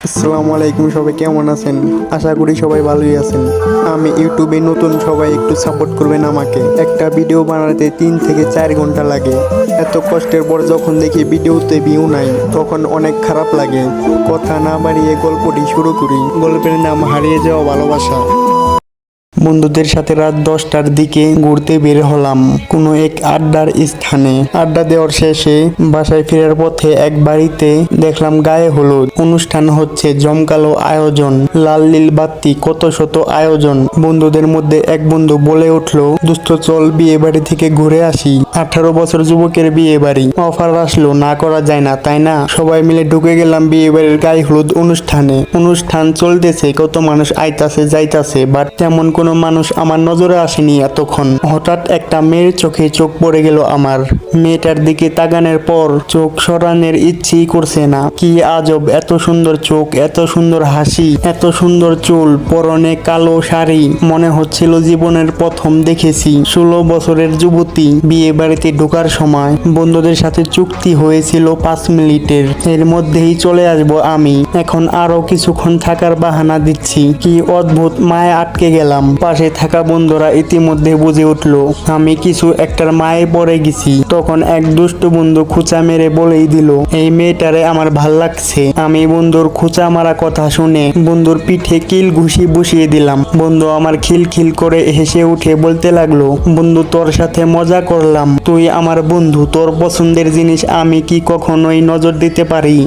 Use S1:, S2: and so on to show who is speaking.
S1: আসসালামু আলাইকুম, সবাই কেমন আছেন? আশা করি সবাই ভালোই আছেন। আমি ইউটিউবে নতুন, সবাই একটু সাপোর্ট করবেন আমাকে। একটা ভিডিও বানাতে 3 থেকে 4 ঘন্টা লাগে। এত কষ্টের পর যখন দেখি ভিডিওতে ভিউ নাই, তখন অনেক খারাপ লাগে। কথা না বাড়িয়ে গল্পটি শুরু করি। গল্পের নাম হারিয়ে যাওয়া ভালোবাসা। বন্ধুদের সাথে রাত 10টার দিকে ঘুরতে বের হলাম কোনো এক আড্ডার স্থানে। আড্ডা দেওয়ার শেষে বাসায় ফেরার পথে এক বাড়িতে দেখলাম গায়ে হলুদ অনুষ্ঠান হচ্ছে। জমকালো আয়োজন, লাল নীল বাতি, কত শত আয়োজন। বন্ধুদের মধ্যে এক বন্ধু বলে উঠলো, দোস্ত চল বিয়ে বাড়ি থেকে ঘুরে আসি। 18 বছর যুবকের বিয়ে বাড়ি, অফার আসলো, না করা যায় না, তাই না? সবাই মিলে ঢুকে গেলাম বিয়ে বাড়ির গায়ে হলুদ অনুষ্ঠানে। অনুষ্ঠান চলতেছে, কত মানুষ আইতাছে যাইতাছে, বাট তেমন কোনো মানুষ আমার নজরে আসেনি এতক্ষণ। হঠাৎ একটা মেয়ের চোখে চোখ পড়ে গেল আমার। মেয়েটার দিকে তাকানোর পর চোখ সরানোর ইচ্ছেই করছে না। কি আজব, এত সুন্দর চোখ, এত সুন্দর হাসি, এত সুন্দর চুল, পরনে কালো শাড়ি। মনে হচ্ছিল জীবনের প্রথম দেখেছি। 16 বছরের যুবতী। বিয়ে বাড়িতে ঢোকার সময় বন্ধুদের সাথে চুক্তি হয়েছিল 5 মিনিটের, এর মধ্যেই চলে আসবো আমি। এখন আরো কিছুক্ষণ থাকার বাহানা দিচ্ছি। কি অদ্ভুত, মায়ে আটকে গেলাম। পাশে থাকা বন্ধুরা ইতিমধ্যে বুঝে উঠলো আমি কিছু একটার মায়ে পড়ে গেছি। তখন এক দুষ্ট বন্ধু খুঁচা মেরে বলেই দিল, এই মেয়েটারে আমার ভাল লাগছে। আমি বন্ধুর খুঁচা মারা কথা শুনে বন্ধুর পিঠে কিল ঘুষি বসিয়ে দিলাম। বন্ধু আমার খিলখিল করে হেসে উঠে বলতে লাগলো, বন্ধু তোর সাথে মজা করলাম, তুই আমার বন্ধু, তোর পছন্দের জিনিস আমি কি কখনোই নজর দিতে পারি?